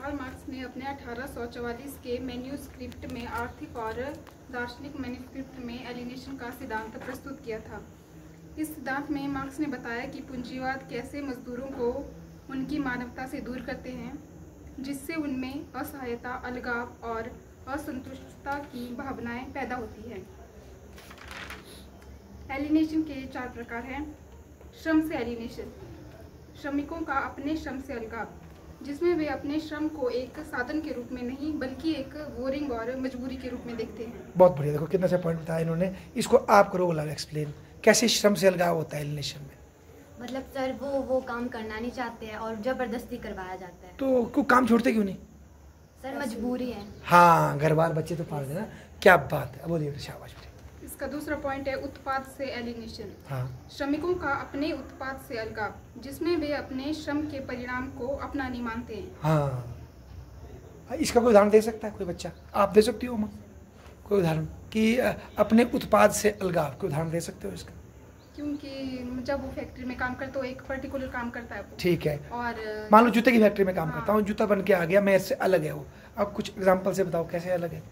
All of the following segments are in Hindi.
कार्ल मार्क्स ने अपने 1844 के मैन्यूस्क्रिप्ट में आर्थिक और दार्शनिक मैन्यूस्क्रिप्ट में एलिनेशन का सिद्धांत प्रस्तुत किया था। इस सिद्धांत में मार्क्स ने बताया कि पूंजीवाद कैसे मजदूरों को उनकी मानवता से दूर करते हैं, जिससे उनमें असहायता, अलगाव और असंतुष्टता की भावनाएं पैदा होती हैं। एलिनेशन के 4 प्रकार हैं। श्रम से एलिनेशन, श्रमिकों का अपने श्रम से अलगाव, जिसमें वे अपने श्रम को एक साधन के रूप में नहीं बल्कि एक बोरिंग और मजबूरी के रूप में देखते हैं। बहुत बढ़िया, देखो कितना अच्छा पॉइंट बताया इन्होंने। इसको आप करो बोला एक्सप्लेन, कैसे श्रम से अलगाव होता है एलिनेशन में। मतलब सर वो काम करना नहीं चाहते हैं और जबरदस्ती करवाया जाता है। तो क्यों काम छोड़ते क्यों नहीं? सर मजबूरी है। हाँ, घर बार बच्चे तो पाल देना, क्या बात है, बोलिए, शाबाश। इसका दूसरा पॉइंट है उत्पाद से एलिनेशन। हाँ, श्रमिकों का अपने उत्पाद से अलगाव, जिसमें वे अपने श्रम के परिणाम को अपना नहीं मानते हैं। हाँ, इसका कोई उदाहरण दे सकता है कोई बच्चा? आप दे सकती हो माँ कोई उदाहरण कि अपने उत्पाद से अलगाव, कोई उदाहरण दे सकते हो इसका? क्योंकि जब वो फैक्ट्री में काम करता है, एक पर्टिकुलर काम करता है वो। ठीक है, और मान लो जूते की फैक्ट्री में काम हाँ। करता हूँ, जूता बन के आ गया, मैं इससे अलग है वो। अब कुछ एग्जांपल से बताओ कैसे अलग है?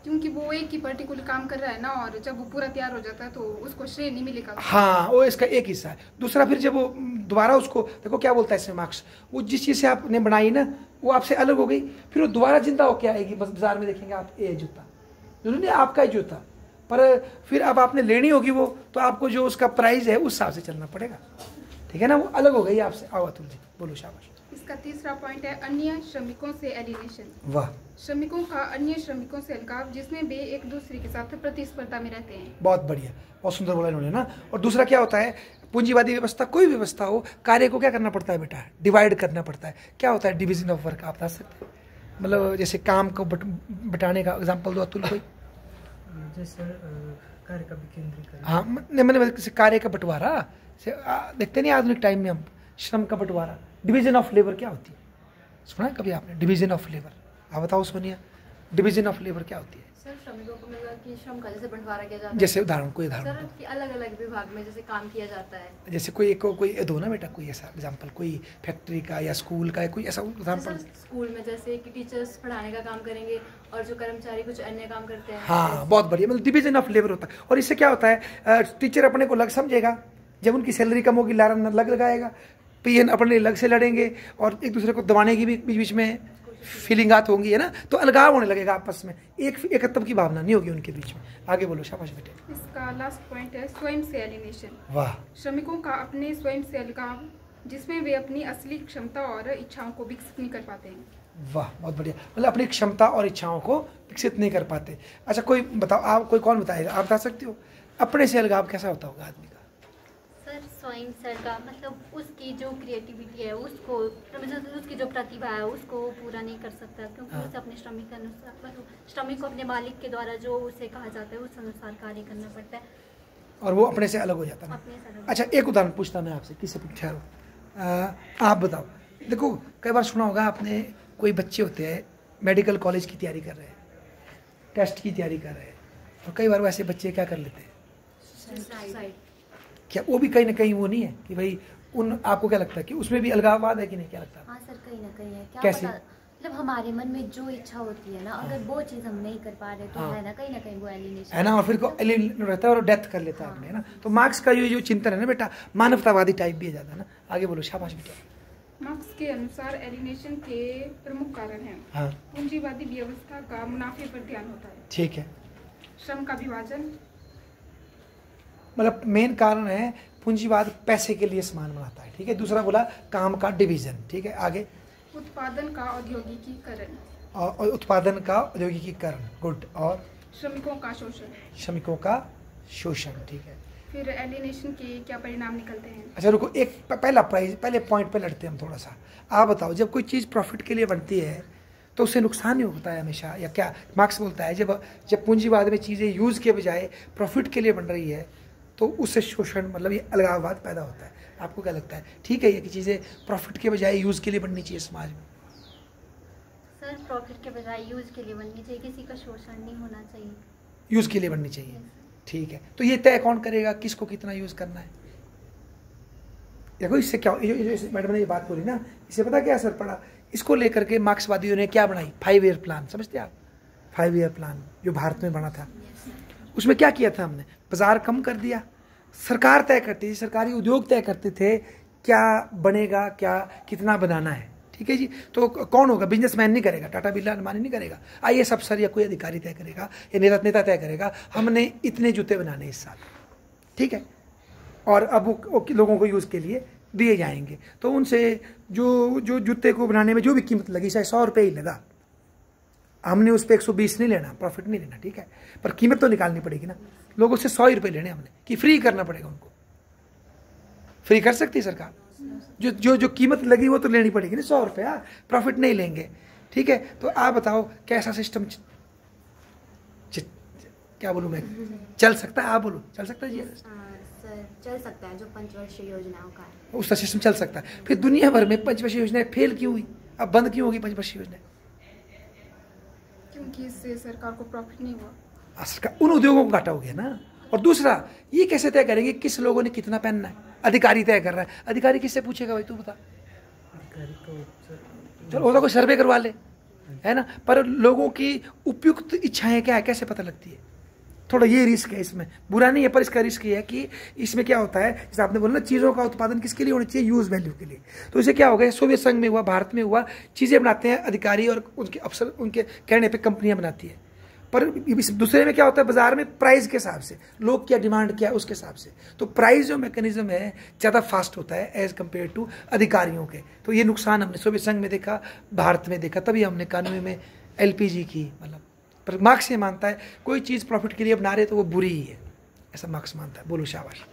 क्योंकि वो एक ही पर्टिकुलर काम कर रहा है ना, और जब वो पूरा तैयार हो जाता है तो उसको श्रेय नहीं मिलेगा। हाँ, वो इसका एक हिस्सा है। दूसरा, फिर जब वो दोबारा उसको देखो क्या बोलता है इसमें मार्क्स, वो जिस चीज़ से आपने बनाई ना वो आपसे अलग हो गई, फिर वो दोबारा जिंदा होकर आएगी। बस बाजार में देखेंगे आप, ये जूता उन्होंने आपका ही जूता, पर फिर अब आपने लेनी होगी वो, तो आपको जो उसका प्राइस है उस हिसाब से चलना पड़ेगा, ठीक है ना? वो अलग हो गई आपसे। आओ अतुल जी, बोलो, शाबाश। इसका तीसरा पॉइंट है अन्य श्रमिकों से एलिनेशन। वाह, श्रमिकों का अन्य श्रमिकों से अलगाव, जिसमें वे एक दूसरे के साथ प्रतिस्पर्धा में रहते हैं। बहुत बढ़िया, बहुत सुंदर बोला इन्होंने ना। और दूसरा क्या होता है, पूंजीवादी व्यवस्था, कोई व्यवस्था हो, कार्य को क्या करना पड़ता है बेटा? डिवाइड करना पड़ता है। क्या होता है डिवीजन ऑफ वर्क? आप बता सकते हैं? मतलब जैसे काम को बटाने का एग्जाम्पल दो अतुल कोई। जैसे कार्य का विकेंद्रीकरण। हाँ, मैंने कार्य का बंटवारा देखते नहीं आधुनिक टाइम में हम, श्रम का बंटवारा, डिवीजन ऑफ लेबर क्या होती है? सुना है कभी आपने डिवीजन ऑफ लेबर? आप बताओ सोनिया, डिवीजन ऑफ लेबर क्या होती है? सर श्रमिकों को मिलकर कि श्रम का जैसे बंटवारा किया जाता है। जैसे उदाहरण, कोई उदाहरण सर कि अलग अलग विभाग में जैसे काम किया जाता है। जैसे कोई दो ना बेटा, कोई ऐसा एग्जांपल, कोई फैक्ट्री का या स्कूल का, कोई ऐसा एग्जांपल। स्कूल में जैसे कि टीचर्स पढ़ाने का काम करेंगे और जो कर्मचारी कुछ अन्य काम करते हैं। हाँ, बहुत बढ़िया, मतलब डिवीजन ऑफ लेबर होता है। और इससे क्या होता है, टीचर अपने को अलग समझेगा, जब उनकी सैलरी कम होगी लारा लग लगाएगा, पीएन अपने अलग से लड़ेंगे और एक दूसरे को दबाने की भी बीच बीच में फीलिंगात होंगी, है ना? तो अलगाव होने लगेगा आपस में, एकत्व की भावना नहीं होगी उनके बीच में। आगे बोलो, शाबाश बेटे। इसका लास्ट पॉइंट है स्वयं से एलिनेशन। वाह, श्रमिकों का अपने स्वयं से अलगाव, जिसमें वे अपनी असली क्षमता और इच्छाओं को विकसित नहीं कर पाते हैं। वाह, बहुत बढ़िया, मतलब अपनी क्षमता और इच्छाओं को विकसित नहीं कर पाते। अच्छा, कोई बताओ, आप कोई कौन बताएगा? आप बता सकते हो अपने से अलगाव कैसा होता होगा आदमी का? सर स्वयं से अलगाव मतलब उसकी जो क्रिएटिविटी है उसको, उसकी जो प्रतिभा है उसको पूरा नहीं कर सकता, क्योंकि उसे अपने श्रमिक के अनुसार, मतलब श्रमिक को अपने मालिक के द्वारा जो उसे कहा जाता है उस अनुसार कार्य करना पड़ता है और वो अपने से अलग हो जाता है। अपने से अलग। अच्छा, एक उदाहरण पूछता मैं आपसे, किससे पूछा हो? आप बताओ। देखो, कई बार सुना होगा आपने, कोई बच्चे होते हैं मेडिकल कॉलेज की तैयारी कर रहे हैं, टेस्ट की तैयारी कर रहे हैं, और कई बार वैसे बच्चे क्या कर लेते हैं? क्या वो भी कहीं ना कहीं वो नहीं है कि भाई उन, आपको क्या लगता है कि उसमें भी अलगाववाद है कि नहीं? क्या लगता है? हाँ सर, कहीं ना कहीं है। क्या कैसे? पता, मतलब हमारे मन में जो इच्छा होती है ना, अगर वो चीज़ हम नहीं कर पा रहे तो है ना कहीं वो एलिनेशन है ना, और फिर को एलिनेट रहता है और डेथ कर लेता है आपने, है ना? तो मार्क्स का जो चिंतन है ना बेटा, मानवतावादी टाइप भी है ज़्यादा ना। आगे बोलो, शाबाश बेटा। मार्क्स के अनुसार एलिनेशन के प्रमुख कारण हैं। हाँ, पूंजीवादी व्यवस्था का मुनाफे पर ध्यान होता है। ठीक है, श्रम का विभाजन, मतलब मेन कारण है पूंजीवाद पैसे के लिए सामान बनाता है, ठीक है। दूसरा बोला काम का डिवीजन, ठीक है। आगे उत्पादन का औद्योगिकीकरण, और उत्पादन का औद्योगिकीकरण, गुड। और श्रमिकों का शोषण, श्रमिकों का शोषण, ठीक है। फिर एलिनेशन के क्या परिणाम निकलते हैं? अच्छा रुको, एक पहले पॉइंट पे लड़ते हैं हम थोड़ा सा। आप बताओ, जब कोई चीज़ प्रॉफिट के लिए बनती है तो उससे नुकसान नहीं होता है हमेशा, या क्या? मार्क्स बोलता है जब पूंजीवाद में चीज़ें यूज़ के बजाय प्रॉफिट के लिए बन रही है तो उससे शोषण, मतलब ये अलगाववाद पैदा होता है। आपको क्या लगता है, ठीक है ये कि चीज़ें प्रॉफिट के बजाय यूज़ के लिए बननी चाहिए समाज में? सर प्रॉफिट के बजाय यूज के लिए बननी चाहिए, किसी का शोषण नहीं होना चाहिए। यूज़ के लिए बननी चाहिए, ठीक है। तो ये तय कौन करेगा किसको कितना यूज़ करना है? देखो इससे क्या, मैडम ने ये बात बोली ना, इससे पता क्या असर पड़ा? इसको लेकर के मार्क्सवादियों ने क्या बनाई, 5 ईयर प्लान, समझते आप, 5 ईयर प्लान जो भारत में बना था। उसमें क्या किया था हमने, बाजार कम कर दिया, सरकार तय करती थी, सरकारी उद्योग तय करते थे क्या बनेगा, क्या कितना बनाना है, ठीक है जी। तो कौन होगा, बिजनेसमैन नहीं करेगा, टाटा बिरला अंबानी नहीं करेगा, IAS अफसर या कोई अधिकारी तय करेगा, या नेता तय करेगा, हमने इतने जूते बनाने इस साल, ठीक है, और अब वो लोगों को यूज़ के लिए दिए जाएंगे। तो उनसे जो जूते को बनाने में जो भी कीमत लगी, चाहे 100 रुपये ही लगा, हमने उस पर 120 नहीं लेना, प्रॉफिट नहीं लेना, ठीक है, पर कीमत तो निकालनी पड़ेगी ना। लोगों से 100 ही रुपये लेने हमने, कि फ्री करना पड़ेगा उनको। फ्री कर सकती है सरकार, जो कीमत लगी वो तो लेनी पड़ेगी ना, 100 रुपये, प्रॉफिट नहीं लेंगे, ठीक है। तो आप बताओ कैसा सिस्टम क्या बोलूँ मैं, चल सकता है, आप बोलो, चल सकता है जी? सर चल सकता है, जो पंचवर्षीय योजनाओं का है उसका सिस्टम चल सकता है। फिर दुनिया भर में पंचवर्षीय योजनाएं फेल क्यों हुई, अब बंद क्यों होगी पंचवर्षीय योजनाएं? क्योंकि इससे सरकार को प्रॉफिट नहीं हुआ, सरकार उन उद्योगों को घाटा हो गया ना। और दूसरा, ये कैसे तय करेंगे किस लोगों ने कितना पहनना है? अधिकारी तय कर रहा है, अधिकारी किससे पूछेगा भाई, तू बता? अधिकारी तो चलो वो कोई सर्वे करवा ले, है ना, पर लोगों की उपयुक्त इच्छाएं क्या है, कैसे पता लगती है? थोड़ा ये रिस्क है इसमें, बुरा नहीं है, पर इसका रिस्क ये है कि इसमें क्या होता है, जैसे आपने बोला ना, चीज़ों का उत्पादन किसके लिए होना चाहिए, यूज वैल्यू के लिए। तो इसे क्या होगा, सोवियत संघ में हुआ, भारत में हुआ, चीज़ें बनाते हैं अधिकारी और उनके अफसर, उनके कहने पे कंपनियां बनाती है। पर इस दूसरे में क्या होता है, बाजार में प्राइस के हिसाब से, लोग क्या डिमांड क्या है उसके हिसाब से, तो प्राइस जो मैकेनिज्म है ज़्यादा फास्ट होता है एज कम्पेयर टू अधिकारियों के। तो ये नुकसान हमने सोवियत संघ में देखा, भारत में देखा, तभी हमने कानून में LPG की, मतलब। पर मार्क्स ये मानता है कोई चीज़ प्रॉफिट के लिए बना रहे तो वो बुरी ही है, ऐसा मार्क्स मानता है। बोलो शाबाश।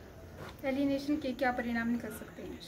एलिनेशन के क्या परिणाम निकल सकते हैं?